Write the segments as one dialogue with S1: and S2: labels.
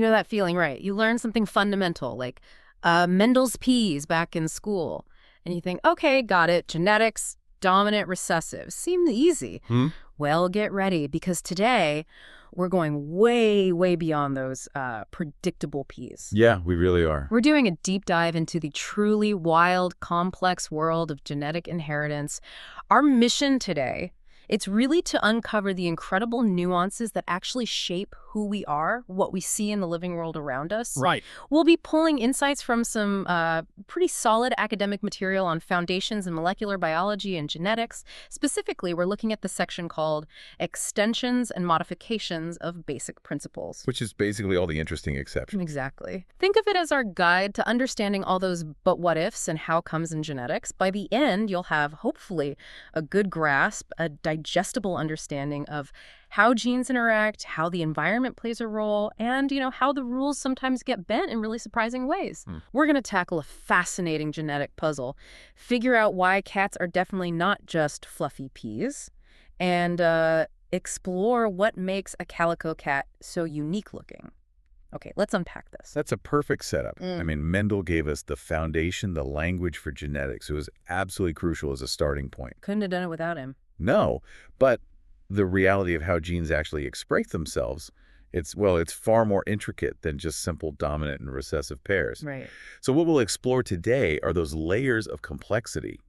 S1: You know that feeling, right? You learn something fundamental, like Mendel's P's back in school. And you think, okay, got it, genetics, dominant recessive. Seemed easy. Well, get ready, because today we're going way, way beyond those predictable P's.
S2: Yeah, we really are.
S1: We're doing a deep dive into the truly wild, complex world of genetic inheritance. Our mission today, it's really to uncover the incredible nuances that actually shape who we are, what we see in the living world around us.
S2: Right.
S1: We'll be pulling insights from some pretty solid academic material on foundations in molecular biology and genetics. Specifically, we're looking at the section called Extensions and Modifications of Basic Principles.
S2: Which is basically all the interesting exceptions.
S1: Exactly. Think of it as our guide to understanding all those but what ifs and how comes in genetics. By the end, you'll have, hopefully, a good grasp, a digestible understanding of how genes interact, how the environment plays a role, and, how the rules sometimes get bent in really surprising ways. We're going to tackle a fascinating genetic puzzle, figure out why cats are definitely not just fluffy peas, and explore what makes a calico cat so unique looking. Okay, let's unpack this.
S2: That's a perfect setup. I mean, Mendel gave us the foundation, the language for genetics. It was absolutely crucial as a starting point.
S1: Couldn't have done it without him.
S2: No, but the reality of how genes actually express themselves, it's far more intricate than just simple dominant and recessive pairs.
S1: Right.
S2: So what we'll explore today are those layers of complexity,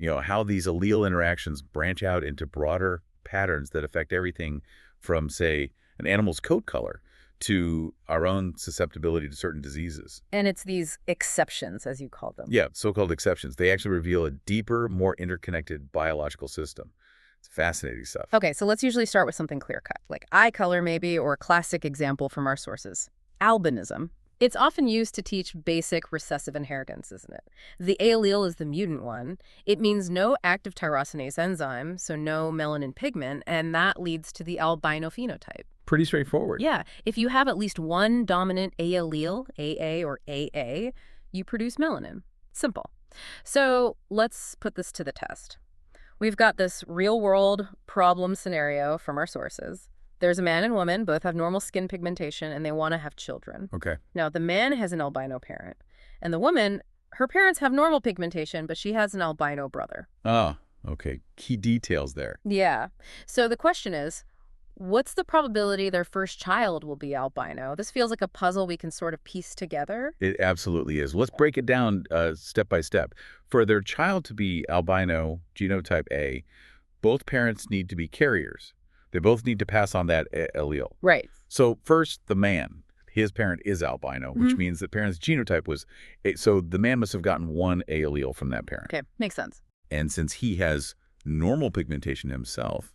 S2: how these allele interactions branch out into broader patterns that affect everything from, say, an animal's coat color to our own susceptibility to certain diseases.
S1: And it's these exceptions, as you call them.
S2: Yeah, so-called exceptions. They actually reveal a deeper, more interconnected biological system. It's fascinating stuff.
S1: Okay, so let's usually start with something clear-cut, like eye color maybe, or a classic example from our sources. Albinism. It's often used to teach basic recessive inheritance, isn't it? The A allele is the mutant one. It means no active tyrosinase enzyme, so no melanin pigment, and that leads to the albino phenotype.
S2: Pretty straightforward.
S1: Yeah, if you have at least one dominant A allele, AA or AA, you produce melanin. Simple. So let's put this to the test. We've got this real-world problem scenario from our sources. There's a man and woman, both have normal skin pigmentation, and they want to have children.
S2: Okay.
S1: Now, the man has an albino parent, and the woman, her parents have normal pigmentation, but she has an albino brother.
S2: Ah, okay. Key details there.
S1: Yeah. So the question is, what's the probability their first child will be albino? This feels like a puzzle we can sort of piece together.
S2: It absolutely is. Let's break it down step by step. For their child to be albino, genotype A, both parents need to be carriers. They both need to pass on that allele.
S1: Right.
S2: So first, the man, his parent is albino, which means the parent's genotype was A. So the man must have gotten one A allele from that parent.
S1: Okay, makes sense.
S2: And since he has normal pigmentation himself,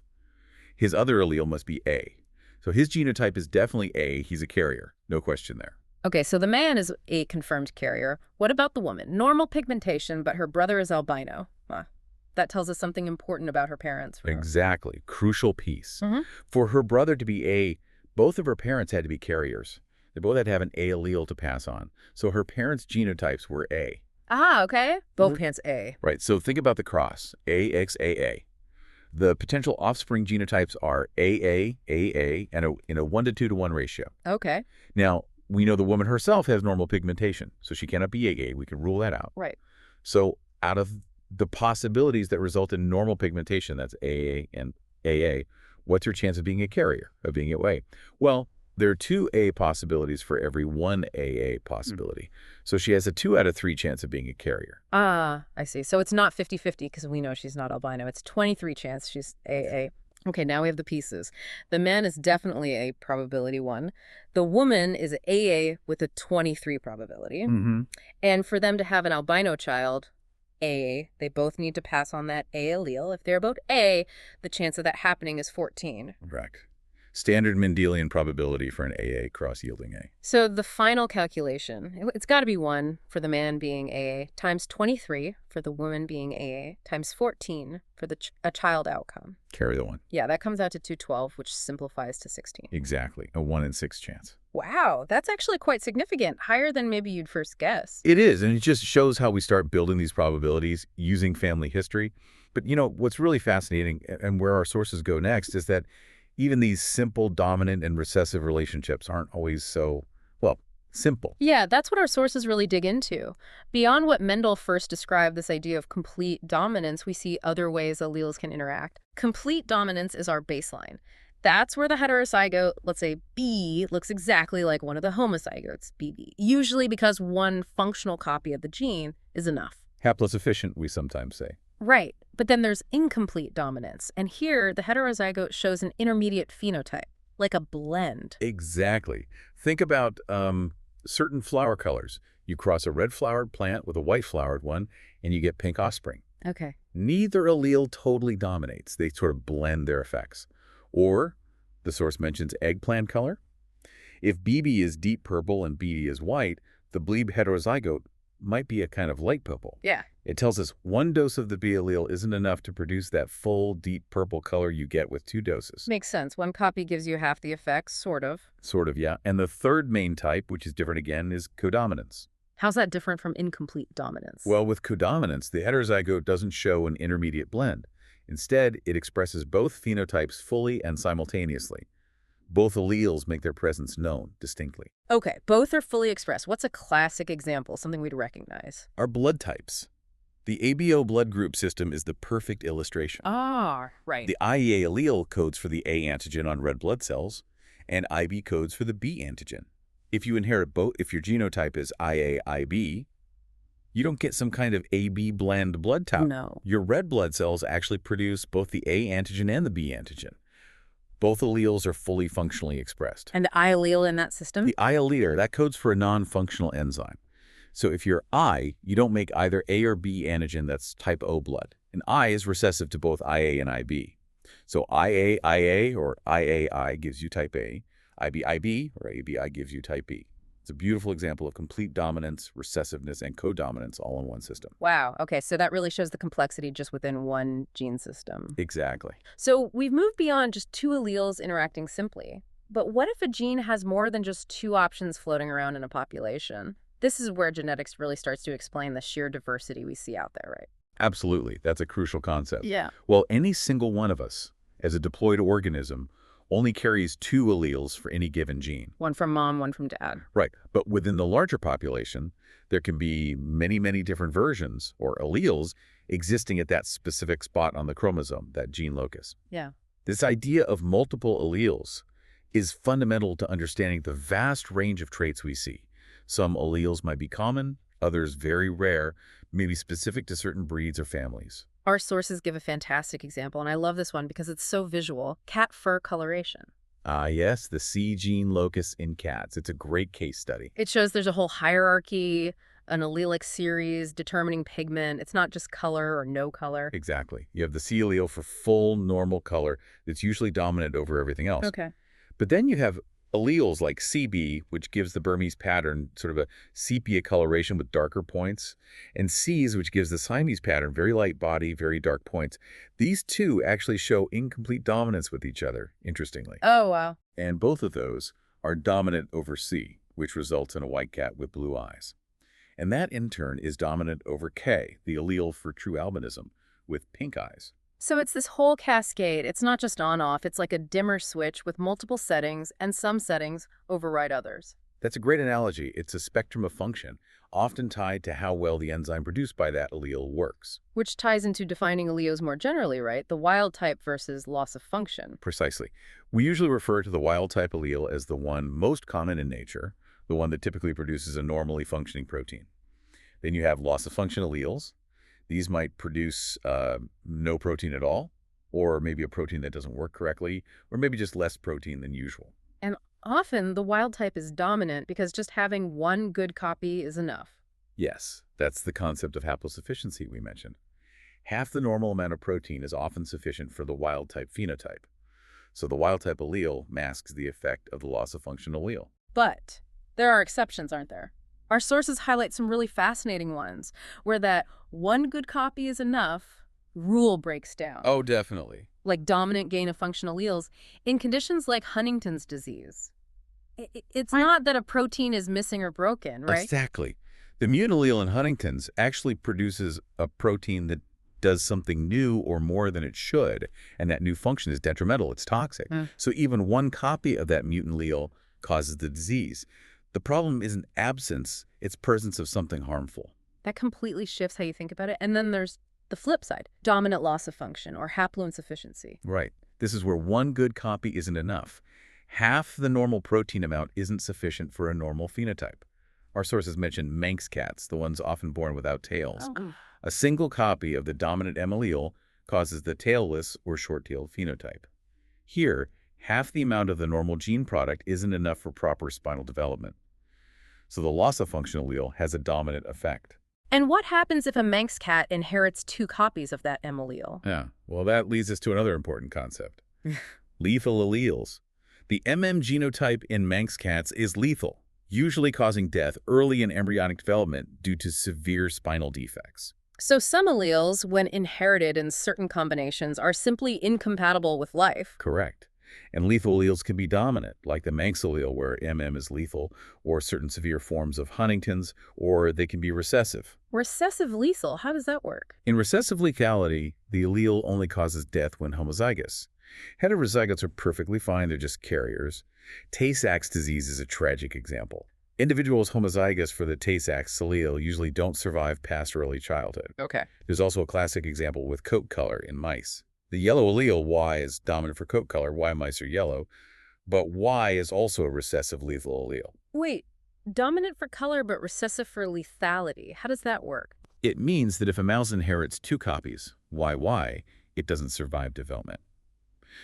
S2: his other allele must be A. So his genotype is definitely A. He's a carrier. No question there.
S1: Okay, so the man is a confirmed carrier. What about the woman? Normal pigmentation, but her brother is albino. That tells us something important about her parents.
S2: Exactly. Crucial piece. For her brother to be A, both of her parents had to be carriers. They both had to have an A allele to pass on. So her parents' genotypes were A.
S1: Ah, okay. Both parents A.
S2: Right. So think about the cross, AXAA. The potential offspring genotypes are AA, AA, and in a 1:2 to 1 ratio.
S1: Okay.
S2: Now, we know the woman herself has normal pigmentation, so she cannot be AA. We can rule that out.
S1: Right.
S2: So out of the possibilities that result in normal pigmentation, that's AA and AA, what's her chance of being a carrier, of being A? Well, there are 2 A possibilities for every 1 AA possibility. So she has a 2 out of 3 chance of being a carrier.
S1: Ah, I see. So it's not 50-50 because we know she's not albino. It's 23 chance she's AA. Okay, now we have the pieces. The man is definitely a probability 1. The woman is AA with a 23 probability. And for them to have an albino child, A, they both need to pass on that A allele. If they're both A, the chance of that happening is 14.
S2: Correct. Standard Mendelian probability for an AA cross-yielding A.
S1: So the final calculation, it's got to be 1 for the man being AA times 23 for the woman being AA times 14 for the a child outcome.
S2: Carry the 1.
S1: Yeah, that comes out to 212, which simplifies to 16.
S2: Exactly. A 1 in 6 chance.
S1: Wow, that's actually quite significant. Higher than maybe you'd first guess.
S2: It is, and it just shows how we start building these probabilities using family history. But, what's really fascinating, and where our sources go next, is that even these simple dominant and recessive relationships aren't always so Simple.
S1: Yeah, that's what our sources really dig into. Beyond what Mendel first described, this idea of complete dominance, we see other ways alleles can interact. Complete dominance is our baseline. That's where the heterozygote, let's say B, looks exactly like one of the homozygotes, BB, usually because one functional copy of the gene is enough.
S2: Haploinsufficient, we sometimes say.
S1: Right, but then there's incomplete dominance, and here the heterozygote shows an intermediate phenotype, like a blend.
S2: Exactly. Think about certain flower colors. You cross a red-flowered plant with a white-flowered one, and you get pink offspring.
S1: Okay.
S2: Neither allele totally dominates. They sort of blend their effects. Or, the source mentions eggplant color. If BB is deep purple and BD is white, the blebe heterozygote might be a kind of light purple.
S1: Yeah.
S2: It tells us one dose of the B allele isn't enough to produce that full, deep purple color you get with 2 doses.
S1: Makes sense. One copy gives you half the effects, sort of.
S2: Sort of, yeah. And the third main type, which is different again, is codominance.
S1: How's that different from incomplete dominance?
S2: Well, with codominance, the heterozygote doesn't show an intermediate blend. Instead, it expresses both phenotypes fully and simultaneously. Both alleles make their presence known distinctly.
S1: Okay, both are fully expressed. What's a classic example, something we'd recognize?
S2: Our blood types. The ABO blood group system is the perfect illustration.
S1: Ah, right.
S2: The IEA allele codes for the A antigen on red blood cells, and IB codes for the B antigen. If you inherit both, if your genotype is IA-IB, you don't get some kind of AB blend blood type.
S1: No.
S2: Your red blood cells actually produce both the A antigen and the B antigen. Both alleles are fully functionally expressed.
S1: And the I allele in that system?
S2: The I allele, that codes for a non-functional enzyme. So if you're I, you don't make either A or B antigen that's type O blood. And I is recessive to both IA and IB. So IA-IA or IAI gives you type A. IB-IB or ABI gives you type B. It's a beautiful example of complete dominance, recessiveness, and codominance all in one system.
S1: Wow. Okay, so that really shows the complexity just within one gene system.
S2: Exactly.
S1: So we've moved beyond just 2 alleles interacting simply. But what if a gene has more than just 2 options floating around in a population? This is where genetics really starts to explain the sheer diversity we see out there, right?
S2: Absolutely. That's a crucial concept.
S1: Yeah.
S2: Well, any single one of us, as a diploid organism, only carries 2 alleles for any given gene.
S1: One from mom, one from dad.
S2: Right. But within the larger population, there can be many, many different versions or alleles existing at that specific spot on the chromosome, that gene locus.
S1: Yeah.
S2: This idea of multiple alleles is fundamental to understanding the vast range of traits we see. Some alleles might be common, others very rare, maybe specific to certain breeds or families.
S1: Our sources give a fantastic example, and I love this one because it's so visual. Cat fur coloration.
S2: Ah, yes, the C gene locus in cats. It's a great case study.
S1: It shows there's a whole hierarchy, an allelic series determining pigment. It's not just color or no color.
S2: Exactly. You have the C allele for full normal color that's usually dominant over everything else.
S1: Okay.
S2: But then you have alleles like CB, which gives the Burmese pattern sort of a sepia coloration with darker points, and Cs, which gives the Siamese pattern, very light body, very dark points. These two actually show incomplete dominance with each other, interestingly.
S1: Oh, wow.
S2: And both of those are dominant over C, which results in a white cat with blue eyes. And that, in turn, is dominant over K, the allele for true albinism, with pink eyes.
S1: So it's this whole cascade. It's not just on-off. It's like a dimmer switch with multiple settings, and some settings override others.
S2: That's a great analogy. It's a spectrum of function, often tied to how well the enzyme produced by that allele works.
S1: Which ties into defining alleles more generally, right? The wild type versus loss of function.
S2: Precisely. We usually refer to the wild-type allele as the one most common in nature, the one that typically produces a normally functioning protein. Then you have loss-of-function alleles. These might produce no protein at all, or maybe a protein that doesn't work correctly, or maybe just less protein than usual.
S1: And often the wild type is dominant because just having one good copy is enough.
S2: Yes, that's the concept of haplosufficiency we mentioned. Half the normal amount of protein is often sufficient for the wild-type phenotype. So the wild-type allele masks the effect of the loss-of-function allele.
S1: But there are exceptions, aren't there? Our sources highlight some really fascinating ones, where that one good copy is enough rule breaks down.
S2: Oh, definitely.
S1: Like dominant gain-of-function alleles in conditions like Huntington's disease. It's not that a protein is missing or broken, right?
S2: Exactly. The mutant allele in Huntington's actually produces a protein that does something new or more than it should, and that new function is detrimental. It's toxic. So even one copy of that mutant allele causes the disease. The problem isn't absence, it's presence of something harmful.
S1: That completely shifts how you think about it. And then there's the flip side, dominant loss of function or haploinsufficiency.
S2: Right. This is where one good copy isn't enough. Half the normal protein amount isn't sufficient for a normal phenotype. Our sources mention Manx cats, the ones often born without tails.
S1: Oh.
S2: A single copy of the dominant M allele causes the tailless or short-tailed phenotype. Here, half the amount of the normal gene product isn't enough for proper spinal development. So the loss of function allele has a dominant effect.
S1: And what happens if a Manx cat inherits 2 copies of that M allele?
S2: Yeah, well, that leads us to another important concept. Lethal alleles. The MM genotype in Manx cats is lethal, usually causing death early in embryonic development due to severe spinal defects.
S1: So some alleles, when inherited in certain combinations, are simply incompatible with life.
S2: Correct. And lethal alleles can be dominant, like the Manx allele where MM is lethal, or certain severe forms of Huntington's, or they can be recessive.
S1: Recessive lethal, how does that work?
S2: In recessive lethality, the allele only causes death when homozygous. Heterozygotes are perfectly fine, they're just carriers. Tay-Sachs disease is a tragic example. Individuals homozygous for the Tay-Sachs allele usually don't survive past early childhood.
S1: Okay.
S2: There's also a classic example with coat color in mice. The yellow allele Y is dominant for coat color, Y mice are yellow, but Y is also a recessive lethal allele.
S1: Wait, dominant for color but recessive for lethality. How does that work?
S2: It means that if a mouse inherits 2 copies, YY, it doesn't survive development.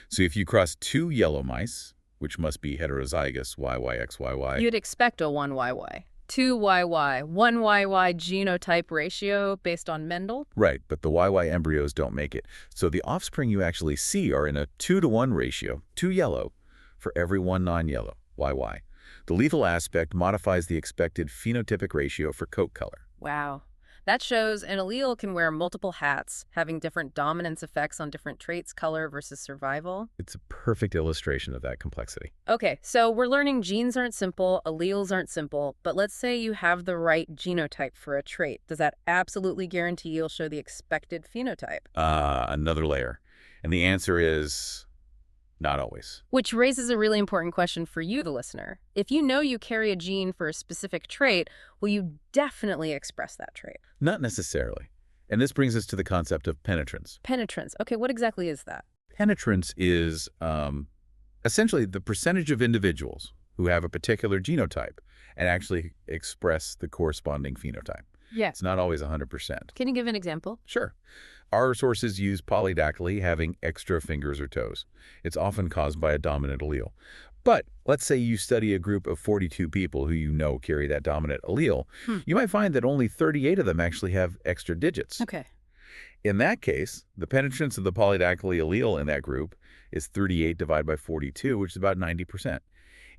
S2: So if you cross 2 yellow mice, which must be heterozygous YYXYY.
S1: You'd expect a 1YY. 2YY, 1YY genotype ratio based on Mendel?
S2: Right, but the YY embryos don't make it. So the offspring you actually see are in a 2-to-1 ratio, 2 yellow for every 1 non-yellow, YY. The lethal aspect modifies the expected phenotypic ratio for coat color.
S1: Wow. That shows an allele can wear multiple hats, having different dominance effects on different traits, color versus survival.
S2: It's a perfect illustration of that complexity.
S1: Okay, so we're learning genes aren't simple, alleles aren't simple, but let's say you have the right genotype for a trait. Does that absolutely guarantee you'll show the expected phenotype?
S2: Another layer. And the answer is not always.
S1: Which raises a really important question for you, the listener. If you know you carry a gene for a specific trait, will you definitely express that trait?
S2: Not necessarily. And this brings us to the concept of penetrance.
S1: Penetrance. Okay, what exactly is that?
S2: Penetrance is essentially the percentage of individuals who have a particular genotype and actually express the corresponding phenotype.
S1: Yeah.
S2: It's not always 100%.
S1: Can you give an example?
S2: Sure. Our sources use polydactyly, having extra fingers or toes. It's often caused by a dominant allele. But let's say you study a group of 42 people who you know carry that dominant allele. You might find that only 38 of them actually have extra digits.
S1: Okay.
S2: In that case, the penetrance of the polydactyly allele in that group is 38 divided by 42, which is about 90%.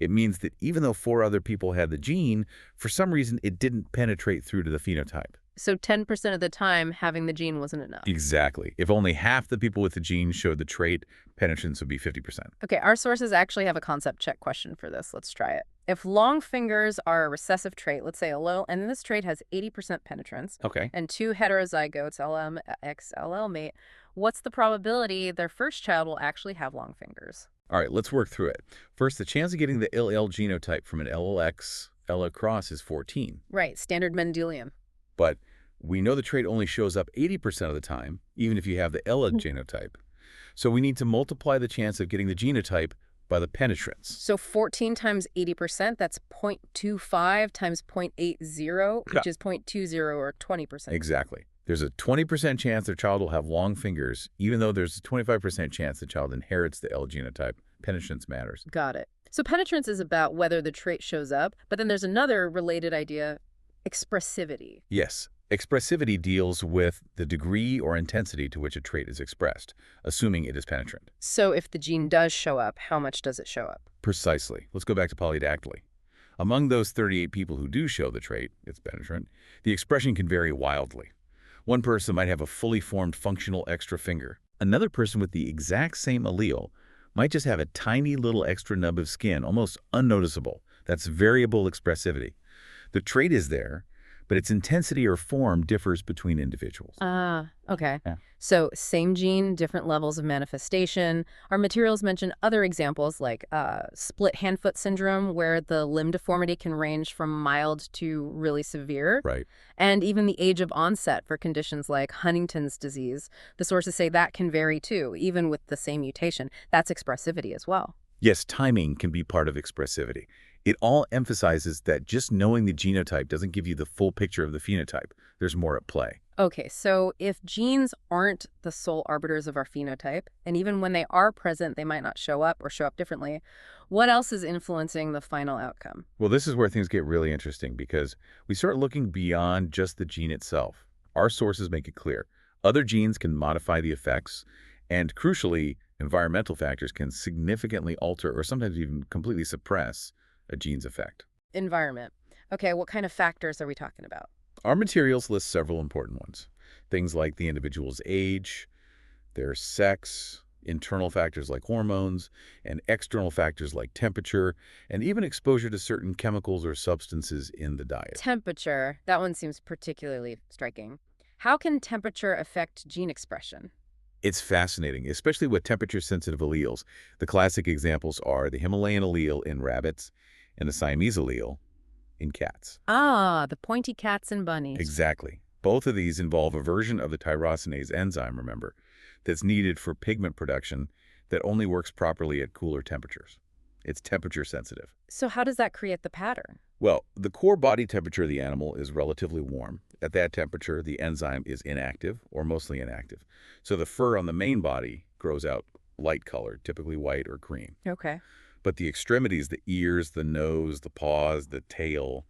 S2: It means that even though 4 other people had the gene, for some reason it didn't penetrate through to the phenotype.
S1: So 10% of the time, having the gene wasn't enough.
S2: Exactly. If only half the people with the gene showed the trait, penetrance would be 50%.
S1: Okay, our sources actually have a concept check question for this. Let's try it. If long fingers are a recessive trait, let's say allele, and this trait has 80% penetrance,
S2: Okay.
S1: and 2 heterozygotes, LM, XLL mate, what's the probability their first child will actually have long fingers?
S2: All right, let's work through it. First, the chance of getting the LL genotype from an LLX, LL cross is 14.
S1: Right, standard Mendelian.
S2: But we know the trait only shows up 80% of the time, even if you have the LL genotype. So we need to multiply the chance of getting the genotype by the penetrance.
S1: So 14 times 80%, that's 0.25 times 0.80, which is 0.20 or 20%.
S2: Exactly. There's a 20% chance their child will have long fingers, even though there's a 25% chance the child inherits the L genotype. Penetrance matters.
S1: Got it. So penetrance is about whether the trait shows up, but then there's another related idea, expressivity.
S2: Yes. Expressivity deals with the degree or intensity to which a trait is expressed, assuming it is penetrant.
S1: So if the gene does show up, how much does it show up?
S2: Precisely. Let's go back to polydactyly. Among those 38 people who do show the trait, it's penetrant, the expression can vary wildly. One person might have a fully formed functional extra finger. Another person with the exact same allele might just have a tiny little extra nub of skin, almost unnoticeable. That's variable expressivity. The trait is there, but its intensity or form differs between individuals.
S1: Ah, okay.
S2: Yeah.
S1: So same gene, different levels of manifestation. Our materials mention other examples like split hand-foot syndrome, where the limb deformity can range from mild to really severe,
S2: Right.
S1: and even the age of onset for conditions like Huntington's disease. The sources say that can vary too, even with the same mutation. That's expressivity as well.
S2: Yes, timing can be part of expressivity. It all emphasizes that just knowing the genotype doesn't give you the full picture of the phenotype. There's more at play.
S1: Okay, so if genes aren't the sole arbiters of our phenotype, and even when they are present, they might not show up or show up differently, what else is influencing the final outcome?
S2: Well, this is where things get really interesting because we start looking beyond just the gene itself. Our sources make it clear. Other genes can modify the effects, and crucially, environmental factors can significantly alter or sometimes even completely suppress a gene's effect.
S1: Environment. Okay, what kind of factors are we talking about?
S2: Our materials list several important ones. Things like the individual's age, their sex, internal factors like hormones, and external factors like temperature, and even exposure to certain chemicals or substances in the diet.
S1: Temperature. That one seems particularly striking. How can temperature affect gene expression?
S2: It's fascinating, especially with temperature-sensitive alleles. The classic examples are the Himalayan allele in rabbits and the Siamese allele in cats.
S1: Ah, the pointy cats and bunnies.
S2: Exactly. Both of these involve a version of the tyrosinase enzyme, remember, that's needed for pigment production that only works properly at cooler temperatures. It's temperature sensitive.
S1: So how does that create the pattern?
S2: Well, the core body temperature of the animal is relatively warm. At that temperature, the enzyme is inactive or mostly inactive. So the fur on the main body grows out light-colored, typically white or cream.
S1: Okay.
S2: But the extremities, the ears, the nose, the paws, the tail,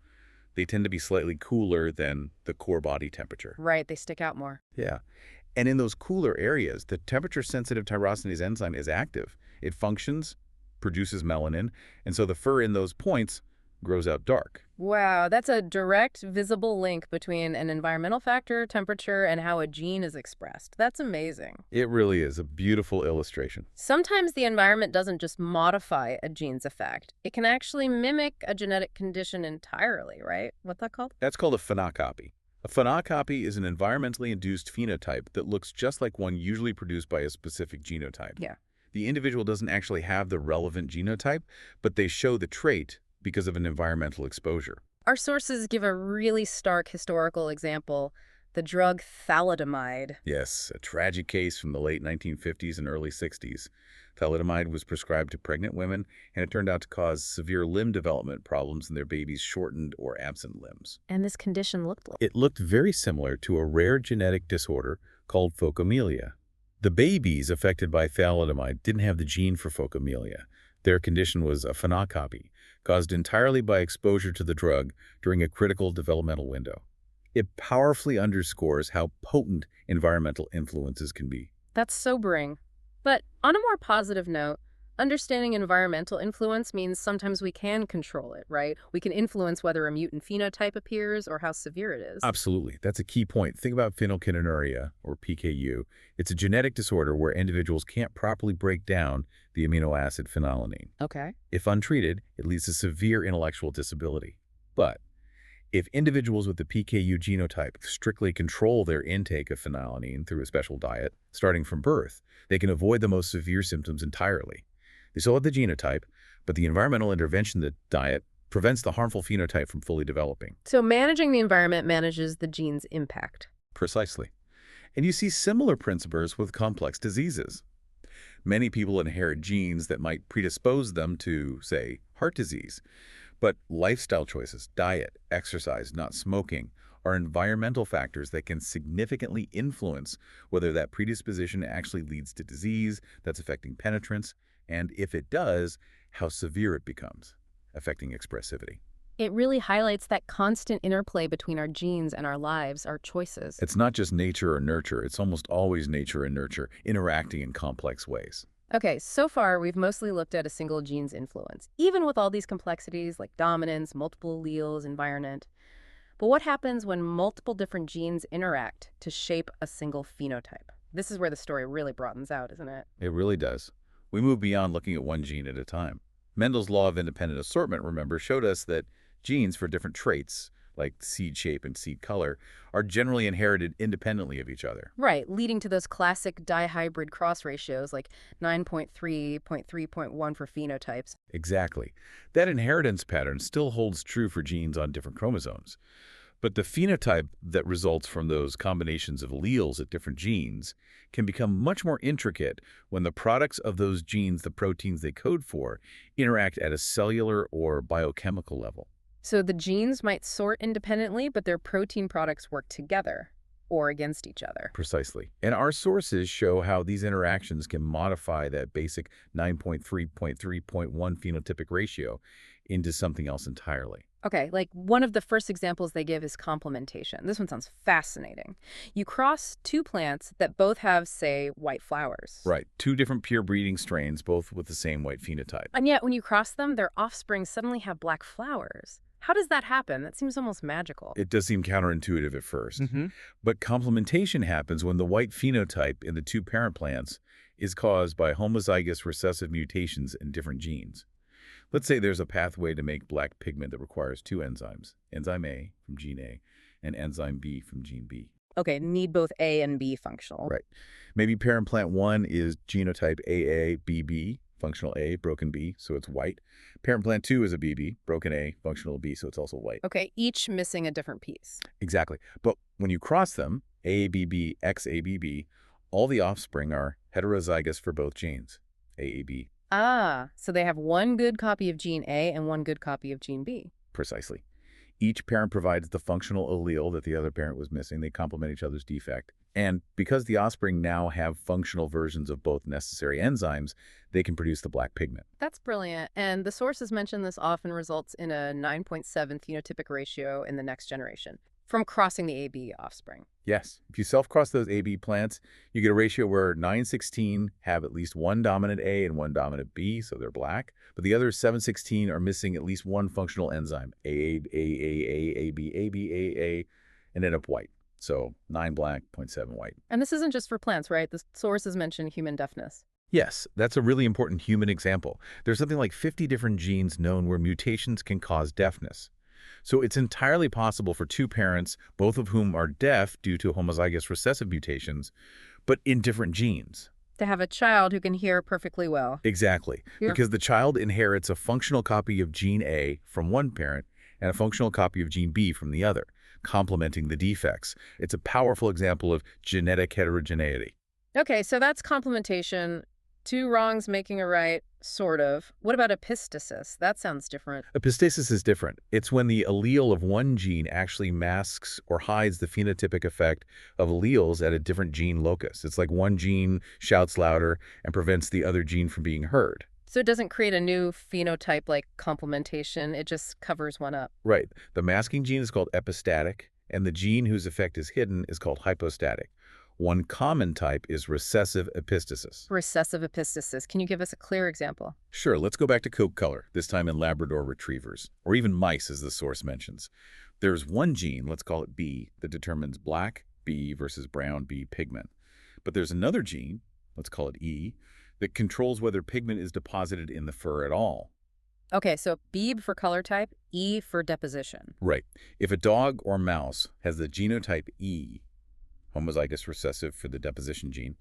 S2: they tend to be slightly cooler than the core body temperature.
S1: Right, they stick out more.
S2: Yeah. And in those cooler areas, the temperature-sensitive tyrosinase enzyme is active. It functions, produces melanin, and so the fur in those points grows out dark.
S1: Wow, that's a direct, visible link between an environmental factor, temperature, and how a gene is expressed. That's amazing.
S2: It really is a beautiful illustration.
S1: Sometimes the environment doesn't just modify a gene's effect. It can actually mimic a genetic condition entirely, right? What's that called?
S2: That's called a phenocopy. A phenocopy is an environmentally induced phenotype that looks just like one usually produced by a specific genotype.
S1: Yeah.
S2: The individual doesn't actually have the relevant genotype, but they show the trait because of an environmental exposure.
S1: Our sources give a really stark historical example, the drug thalidomide.
S2: Yes, a tragic case from the late 1950s and early 60s. Thalidomide was prescribed to pregnant women, and it turned out to cause severe limb development problems in their babies' shortened or absent limbs.
S1: And this condition looked like.
S2: It looked very similar to a rare genetic disorder called phocomelia. The babies affected by thalidomide didn't have the gene for phocomelia. Their condition was a phenocopy, caused entirely by exposure to the drug during a critical developmental window. It powerfully underscores how potent environmental influences can be.
S1: That's sobering. But on a more positive note, understanding environmental influence means sometimes we can control it, right? We can influence whether a mutant phenotype appears or how severe it is.
S2: Absolutely. That's a key point. Think about phenylketonuria, or PKU. It's a genetic disorder where individuals can't properly break down the amino acid phenylalanine.
S1: Okay.
S2: If untreated, it leads to severe intellectual disability. But if individuals with the PKU genotype strictly control their intake of phenylalanine through a special diet, starting from birth, they can avoid the most severe symptoms entirely. They still have the genotype, but the environmental intervention in the diet prevents the harmful phenotype from fully developing.
S1: So managing the environment manages the gene's impact.
S2: Precisely. And you see similar principles with complex diseases. Many people inherit genes that might predispose them to, say, heart disease. But lifestyle choices, diet, exercise, not smoking, are environmental factors that can significantly influence whether that predisposition actually leads to disease that's affecting penetrance, and if it does, how severe it becomes, affecting expressivity.
S1: It really highlights that constant interplay between our genes and our lives, our choices.
S2: It's not just nature or nurture, it's almost always nature and nurture interacting in complex ways.
S1: Okay, so far we've mostly looked at a single gene's influence, even with all these complexities like dominance, multiple alleles, environment. But what happens when multiple different genes interact to shape a single phenotype? This is where the story really broadens out, isn't it?
S2: It really does. We move beyond looking at one gene at a time. Mendel's law of independent assortment, remember, showed us that genes for different traits like seed shape and seed color, are generally inherited independently of each other.
S1: Right, leading to those classic dihybrid cross ratios like 9.3.3.1 for phenotypes.
S2: Exactly. That inheritance pattern still holds true for genes on different chromosomes. But the phenotype that results from those combinations of alleles at different genes can become much more intricate when the products of those genes, the proteins they code for, interact at a cellular or biochemical level.
S1: So the genes might sort independently, but their protein products work together or against each other.
S2: Precisely. And our sources show how these interactions can modify that basic 9.3.3.1 phenotypic ratio into something else entirely.
S1: Okay, like one of the first examples they give is complementation. This one sounds fascinating. You cross two plants that both have, say, white flowers.
S2: Right. Two different pure breeding strains, both with the same white phenotype.
S1: And yet, when you cross them, their offspring suddenly have black flowers. How does that happen? That seems almost magical.
S2: It does seem counterintuitive at first.
S3: Mm-hmm.
S2: But complementation happens when the white phenotype in the two parent plants is caused by homozygous recessive mutations in different genes. Let's say there's a pathway to make black pigment that requires two enzymes, enzyme A from gene A and enzyme B from gene B.
S1: Okay, need both A and B functional.
S2: Right. Maybe parent plant 1 is genotype AABB, functional A, broken B, so it's white. Parent plant 2 is a BB, broken A, functional B, so it's also white.
S1: Okay, each missing a different piece.
S2: Exactly. But when you cross them, AABB, XABB, all the offspring are heterozygous for both genes, AAB.
S1: Ah, so they have one good copy of gene A and one good copy of gene B.
S2: Precisely. Each parent provides the functional allele that the other parent was missing. They complement each other's defect. And because the offspring now have functional versions of both necessary enzymes, they can produce the black pigment.
S1: That's brilliant. And the sources mention this often results in a 9.7 phenotypic ratio in the next generation from crossing the AB offspring.
S2: Yes, if you self-cross those AB plants, you get a ratio where 916 have at least one dominant A and one dominant B, so they're black. But the other 716 are missing at least one functional enzyme, AA, and end up white. So 9 black, 0.7 white.
S1: And this isn't just for plants, right? The sources mention human deafness.
S2: Yes, that's a really important human example. There's something like 50 different genes known where mutations can cause deafness. So it's entirely possible for two parents, both of whom are deaf due to homozygous recessive mutations, but in different genes.
S1: To have a child who can hear perfectly well.
S2: Exactly,
S1: Yeah.
S2: because the child inherits a functional copy of gene A from one parent and a functional copy of gene B from the other, complementing the defects. It's a powerful example of genetic heterogeneity.
S1: Okay, so that's complementation. Two wrongs making a right, sort of. What about epistasis? That sounds different.
S2: Epistasis is different. It's when the allele of one gene actually masks or hides the phenotypic effect of alleles at a different gene locus. It's like one gene shouts louder and prevents the other gene from being heard.
S1: So it doesn't create a new phenotype like complementation. It just covers one up.
S2: Right. The masking gene is called epistatic, and the gene whose effect is hidden is called hypostatic. One common type is recessive epistasis.
S1: Recessive epistasis. Can you give us a clear example?
S2: Sure, let's go back to coat color, this time in Labrador retrievers, or even mice as the source mentions. There's one gene, let's call it B, that determines black B versus brown B pigment. But there's another gene, let's call it E, that controls whether pigment is deposited in the fur at all.
S1: Okay, so B for color type, E for deposition.
S2: Right. If a dog or mouse has the genotype E, homozygous recessive for the deposition gene,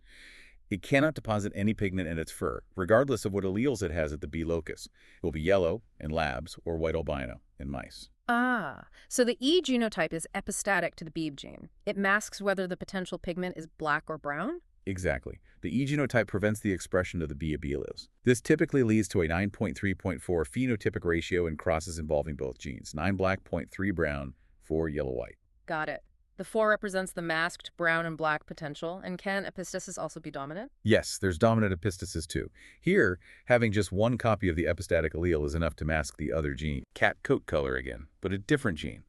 S2: it cannot deposit any pigment in its fur, regardless of what alleles it has at the B locus. It will be yellow in labs or white albino in mice.
S1: Ah, so the E genotype is epistatic to the B gene. It masks whether the potential pigment is black or brown?
S2: Exactly. The E genotype prevents the expression of the B alleles. This typically leads to a 9.3.4 phenotypic ratio in crosses involving both genes, 9 black, 0.3 brown, 4 yellow-white.
S1: Got it. The 4 represents the masked brown and black potential, and can epistasis also be dominant?
S2: Yes, there's dominant epistasis too. Here, having just one copy of the epistatic allele is enough to mask the other gene. Cat coat color again, but a different gene.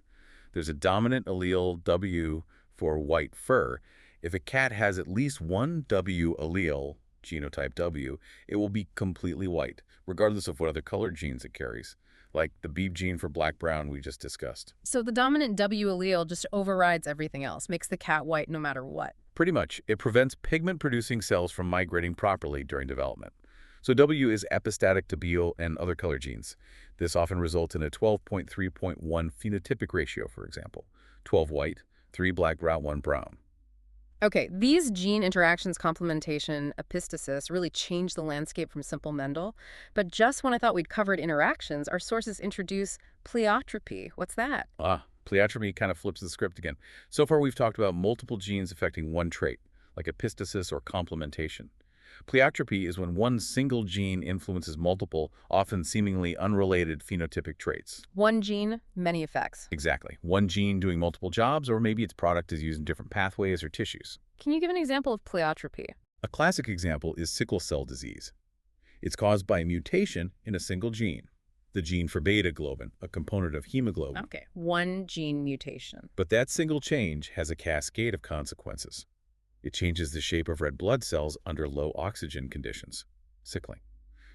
S2: There's a dominant allele W for white fur. If a cat has at least one W allele, genotype W, it will be completely white, regardless of what other colored genes it carries, like the B gene for black-brown we just discussed.
S1: So the dominant W allele just overrides everything else, makes the cat white no matter what.
S2: Pretty much. It prevents pigment-producing cells from migrating properly during development. So W is epistatic to B and other color genes. This often results in a 12.3.1 phenotypic ratio, for example. 12 white, 3 black, 1 brown.
S1: Okay, these gene interactions, complementation, epistasis really changed the landscape from simple Mendel. But just when I thought we'd covered interactions, our sources introduce pleiotropy. What's that?
S2: Pleiotropy kind of flips the script again. So far, we've talked about multiple genes affecting one trait, like epistasis or complementation. Pleiotropy is when one single gene influences multiple, often seemingly unrelated phenotypic traits.
S1: One gene, many effects.
S2: Exactly. One gene doing multiple jobs, or maybe its product is used in different pathways or tissues.
S1: Can you give an example of pleiotropy?
S2: A classic example is sickle cell disease. It's caused by a mutation in a single gene, the gene for beta globin, a component of hemoglobin.
S1: Okay, one gene mutation.
S2: But that single change has a cascade of consequences. It changes the shape of red blood cells under low oxygen conditions, sickling.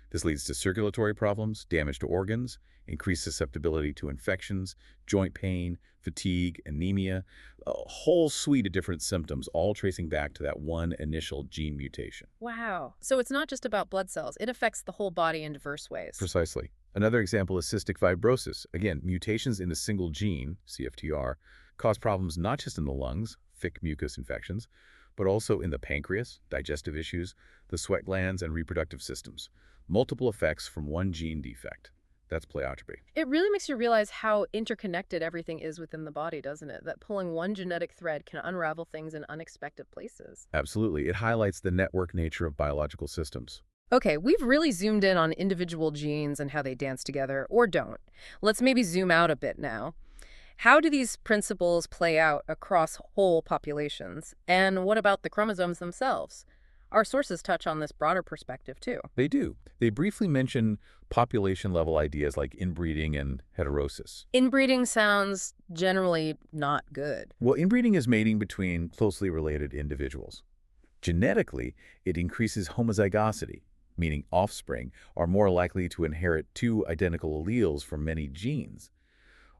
S2: This leads to circulatory problems, damage to organs, increased susceptibility to infections, joint pain, fatigue, anemia, a whole suite of different symptoms, all tracing back to that one initial gene mutation.
S1: Wow. So it's not just about blood cells. It affects the whole body in diverse ways.
S2: Precisely. Another example is cystic fibrosis. Again, mutations in a single gene, CFTR, cause problems not just in the lungs, thick mucus infections, but also in the pancreas, digestive issues, the sweat glands, and reproductive systems. Multiple effects from one gene defect. That's pleiotropy.
S1: It really makes you realize how interconnected everything is within the body, doesn't it? That pulling one genetic thread can unravel things in unexpected places.
S2: Absolutely. It highlights the network nature of biological systems.
S1: Okay, we've really zoomed in on individual genes and how they dance together, or don't. Let's maybe zoom out a bit now. How do these principles play out across whole populations? And what about the chromosomes themselves? Our sources touch on this broader perspective, too.
S2: They do. They briefly mention population-level ideas like inbreeding and heterosis.
S1: Inbreeding sounds generally not good.
S2: Well, inbreeding is mating between closely related individuals. Genetically, it increases homozygosity, meaning offspring are more likely to inherit two identical alleles from many genes.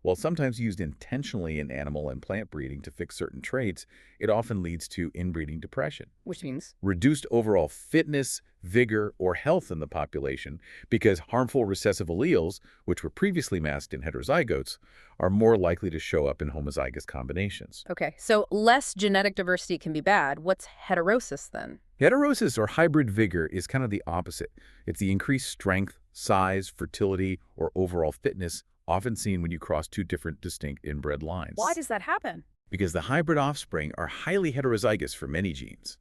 S2: While sometimes used intentionally in animal and plant breeding to fix certain traits, it often leads to inbreeding depression.
S1: Which means?
S2: Reduced overall fitness, vigor, or health in the population because harmful recessive alleles, which were previously masked in heterozygotes, are more likely to show up in homozygous combinations.
S1: Okay, so less genetic diversity can be bad. What's heterosis then?
S2: Heterosis or hybrid vigor is kind of the opposite. It's the increased strength, size, fertility, or overall fitness often seen when you cross two different distinct inbred lines.
S1: Why does that happen?
S2: Because the hybrid offspring are highly heterozygous for many genes.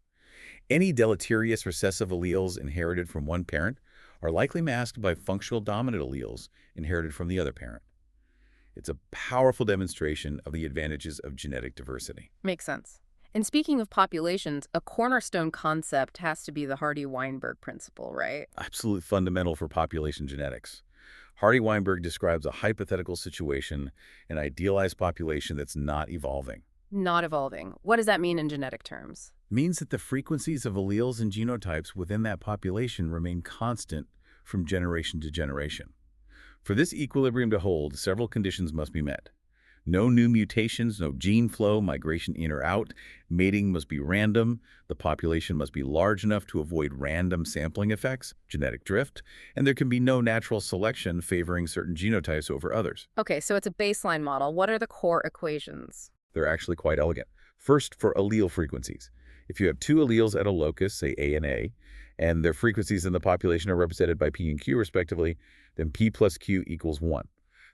S2: Any deleterious recessive alleles inherited from one parent are likely masked by functional dominant alleles inherited from the other parent. It's a powerful demonstration of the advantages of genetic diversity.
S1: Makes sense. And speaking of populations, a cornerstone concept has to be the Hardy-Weinberg principle, right?
S2: Absolutely fundamental for population genetics. Hardy-Weinberg describes a hypothetical situation, an idealized population that's not evolving.
S1: Not evolving. What does that mean in genetic terms?
S2: It means that the frequencies of alleles and genotypes within that population remain constant from generation to generation. For this equilibrium to hold, several conditions must be met. No new mutations, no gene flow, migration in or out. Mating must be random. The population must be large enough to avoid random sampling effects, genetic drift, and there can be no natural selection favoring certain genotypes over others.
S1: Okay, so it's a baseline model. What are the core equations?
S2: They're actually quite elegant. First, for allele frequencies. If you have two alleles at a locus, say A, and their frequencies in the population are represented by P and Q respectively, then P plus Q equals 1.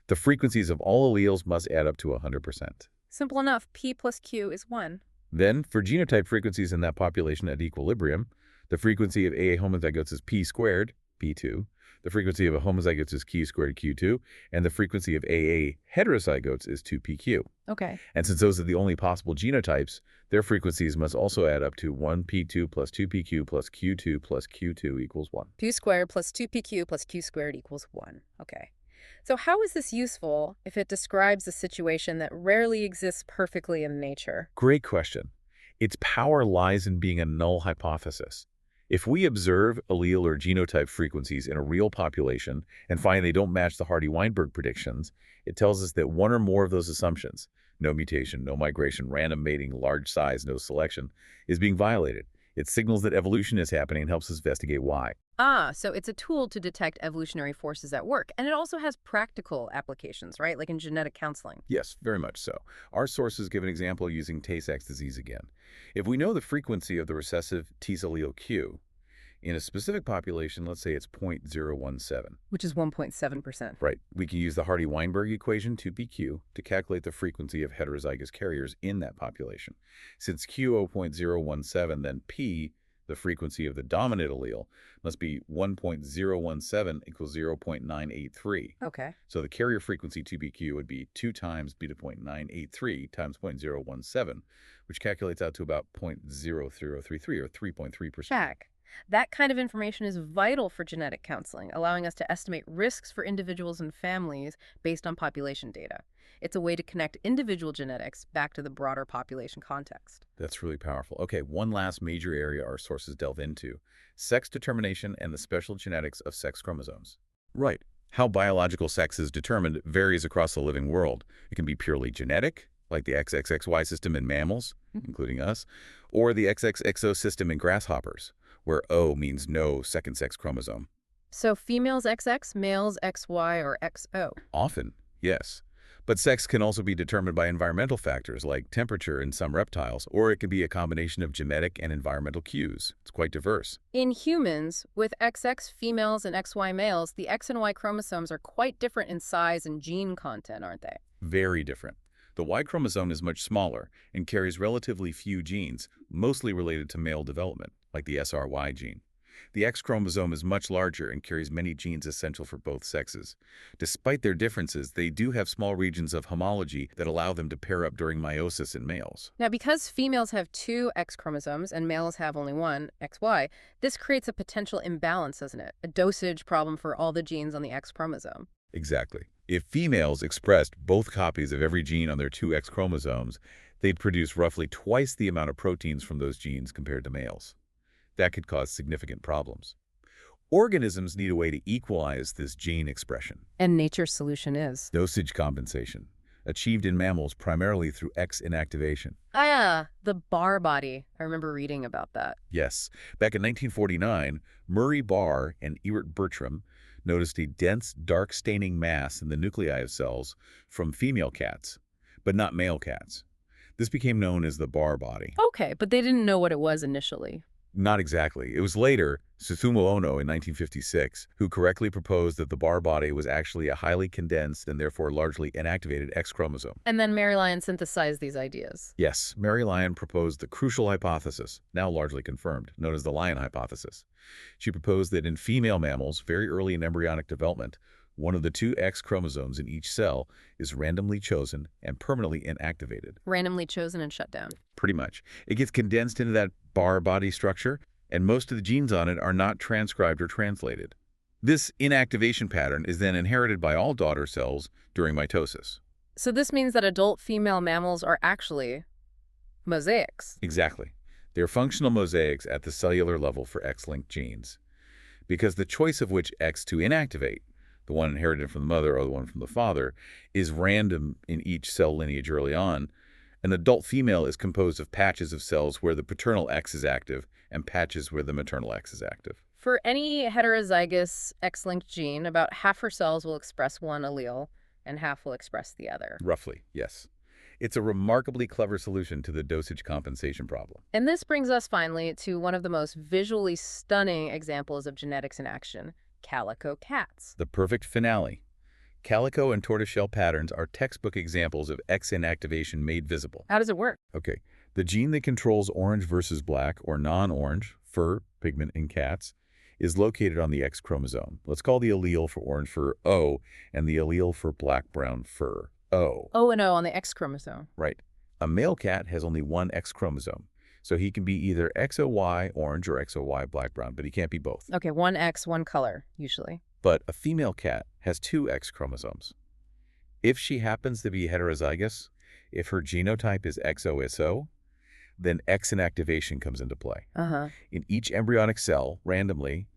S2: The frequencies of all alleles must add up to 100%.
S1: Simple enough. P plus Q is 1.
S2: Then, for genotype frequencies in that population at equilibrium, the frequency of AA homozygotes is P squared, P2, the frequency of a homozygotes is Q squared, Q2, and the frequency of AA heterozygotes is 2PQ.
S1: Okay.
S2: And since those are the only possible genotypes, their frequencies must also add up to 1P2 plus 2PQ plus Q2 plus Q2 equals 1.
S1: P squared plus 2PQ plus Q squared equals 1. Okay. So how is this useful if it describes a situation that rarely exists perfectly in nature?
S2: Great question. Its power lies in being a null hypothesis. If we observe allele or genotype frequencies in a real population and find they don't match the Hardy-Weinberg predictions, it tells us that one or more of those assumptions, no mutation, no migration, random mating, large size, no selection, is being violated. It signals that evolution is happening and helps us investigate why.
S1: Ah, so it's a tool to detect evolutionary forces at work. And it also has practical applications, right? Like in genetic counseling.
S2: Yes, very much so. Our sources give an example using Tay-Sachs disease again. If we know the frequency of the recessive T allele Q, in a specific population, let's say it's 0.017.
S1: Which is 1.7%.
S2: Right. We can use the Hardy-Weinberg equation, 2pq, to calculate the frequency of heterozygous carriers in that population. Since Q 0.017, then P, the frequency of the dominant allele, must be 1.017 equals 0.983.
S1: Okay.
S2: So the carrier frequency 2pq would be 2 times beta 0.983 times 0.017, which calculates out to about 0.0033 or 3.3%.
S1: Check. That kind of information is vital for genetic counseling, allowing us to estimate risks for individuals and families based on population data. It's a way to connect individual genetics back to the broader population context.
S2: That's really powerful. Okay, one last major area our sources delve into: sex determination and the special genetics of sex chromosomes. Right. How biological sex is determined varies across the living world. It can be purely genetic, like the XXXY system in mammals, including us, or the XXXO system in grasshoppers, where O means no second sex chromosome.
S1: So females XX, males XY, or XO.
S2: Often, yes. But sex can also be determined by environmental factors like temperature in some reptiles, or it can be a combination of genetic and environmental cues. It's quite diverse.
S1: In humans, with XX females and XY males, the X and Y chromosomes are quite different in size and gene content, aren't they?
S2: Very different. The Y chromosome is much smaller and carries relatively few genes, mostly related to male development, like the SRY gene. The X chromosome is much larger and carries many genes essential for both sexes. Despite their differences, they do have small regions of homology that allow them to pair up during meiosis in males.
S1: Now, because females have two X chromosomes and males have only one, XY, this creates a potential imbalance, doesn't it? A dosage problem for all the genes on the X chromosome.
S2: Exactly. If females expressed both copies of every gene on their two X chromosomes, they'd produce roughly twice the amount of proteins from those genes compared to males. That could cause significant problems. Organisms need a way to equalize this gene expression.
S1: And nature's solution is?
S2: Dosage compensation, achieved in mammals primarily through X inactivation.
S1: Ah, the Barr body. I remember reading about that.
S2: Yes, back in 1949, Murray Barr and Ewart Bertram noticed a dense, dark staining mass in the nuclei of cells from female cats, but not male cats. This became known as the Barr body.
S1: Okay, but they didn't know what it was initially.
S2: Not exactly. It was later, Susumu Ono in 1956, who correctly proposed that the Barr body was actually a highly condensed and therefore largely inactivated X chromosome.
S1: And then Mary Lyon synthesized these ideas.
S2: Yes, Mary Lyon proposed the crucial hypothesis, now largely confirmed, known as the Lyon hypothesis. She proposed that in female mammals, very early in embryonic development, one of the two X chromosomes in each cell is randomly chosen and permanently inactivated.
S1: Randomly chosen and shut down.
S2: Pretty much. It gets condensed into that Barr body structure, and most of the genes on it are not transcribed or translated. This inactivation pattern is then inherited by all daughter cells during mitosis.
S1: So this means that adult female mammals are actually mosaics.
S2: Exactly. They're functional mosaics at the cellular level for X-linked genes. Because the choice of which X to inactivate, the one inherited from the mother or the one from the father, is random in each cell lineage early on, an adult female is composed of patches of cells where the paternal X is active and patches where the maternal X is active.
S1: For any heterozygous X-linked gene, about half her cells will express one allele and half will express the other.
S2: Roughly, yes. It's a remarkably clever solution to the dosage compensation problem.
S1: And this brings us finally to one of the most visually stunning examples of genetics in action: calico cats.
S2: The perfect finale. Calico and tortoiseshell patterns are textbook examples of X inactivation made visible.
S1: How does it work?
S2: Okay, the gene that controls orange versus black or non-orange fur pigment in cats is located on the X chromosome. Let's call the allele for orange fur O and the allele for black-brown fur O.
S1: O and O on the X chromosome.
S2: Right. A male cat has only one X chromosome, so he can be either XOY orange or XOY black-brown, but he can't be both.
S1: Okay, one X, one color, usually.
S2: But a female cat has two X chromosomes. If she happens to be heterozygous, if her genotype is XOSO, then X inactivation comes into play.
S1: Uh-huh.
S2: In each embryonic cell, randomly,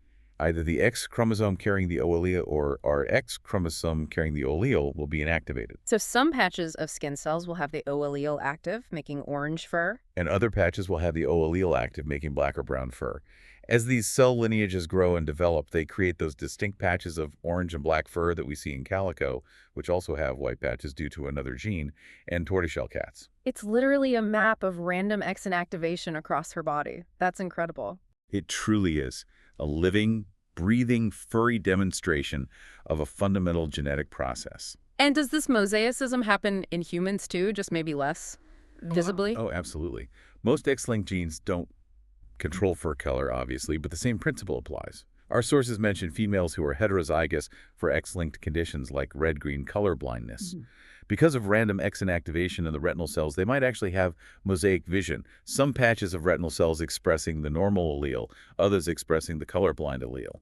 S2: Either the X chromosome carrying the O allele or our X chromosome carrying the O allele will be inactivated.
S1: So some patches of skin cells will have the O allele active, making orange fur.
S2: And other patches will have the O allele active, making black or brown fur. As these cell lineages grow and develop, they create those distinct patches of orange and black fur that we see in calico, which also have white patches due to another gene, and tortoiseshell cats.
S1: It's literally a map of random X inactivation across her body. That's incredible.
S2: It truly is a living, breathing, furry demonstration of a fundamental genetic process.
S1: And does this mosaicism happen in humans too, just maybe less visibly?
S2: Oh, absolutely. Most X-linked genes don't control fur color, obviously, but the same principle applies. Our sources mention females who are heterozygous for X-linked conditions like red-green color blindness. Because of random X inactivation in the retinal cells, they might actually have mosaic vision, some patches of retinal cells expressing the normal allele, others expressing the colorblind allele.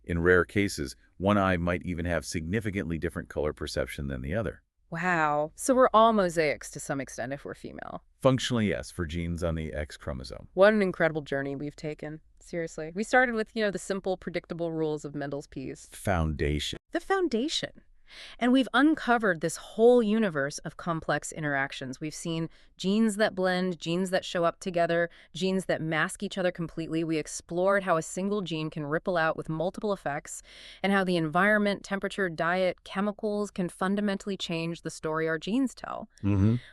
S2: In rare cases, one eye might even have significantly different color perception than the other.
S1: Wow. So we're all mosaics to some extent if we're female.
S2: Functionally, yes, for genes on the X chromosome.
S1: What an incredible journey we've taken. Seriously. We started with, the simple, predictable rules of Mendel's piece.
S2: Foundation.
S1: The foundation. And we've uncovered this whole universe of complex interactions. We've seen genes that blend, genes that show up together, genes that mask each other completely. We explored how a single gene can ripple out with multiple effects, and how the environment, temperature, diet, chemicals can fundamentally change the story our genes tell.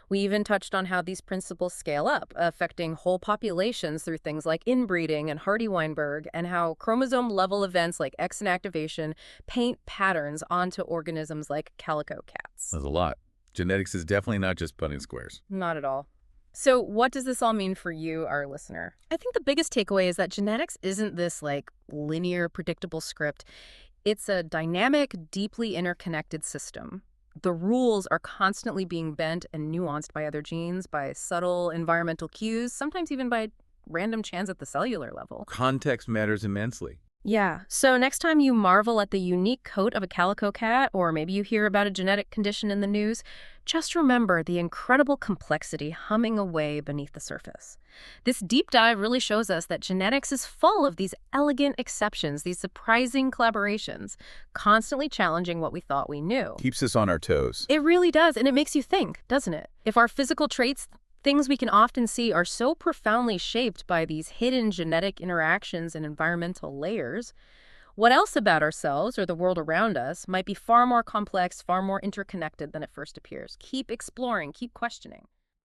S1: We even touched on how these principles scale up, affecting whole populations through things like inbreeding and Hardy-Weinberg, and how chromosome-level events like X inactivation paint patterns onto organisms like calico cats.
S2: There's a lot. Genetics is definitely not just putting squares.
S1: Not at all. So what does this all mean for you, our listener? I think the biggest takeaway is that genetics isn't this linear, predictable script. It's a dynamic, deeply interconnected system. The rules are constantly being bent and nuanced by other genes, by subtle environmental cues, sometimes even by random chance at the cellular level.
S2: Context matters immensely.
S1: Yeah, so next time you marvel at the unique coat of a calico cat, or maybe you hear about a genetic condition in the news, just remember the incredible complexity humming away beneath the surface. This deep dive really shows us that genetics is full of these elegant exceptions, these surprising collaborations, constantly challenging what we thought we knew.
S2: Keeps us on our toes.
S1: It really does, and it makes you think, doesn't it? If our physical traits, things we can often see, are so profoundly shaped by these hidden genetic interactions and environmental layers, what else about ourselves or the world around us might be far more complex, far more interconnected than it first appears? Keep exploring, keep questioning.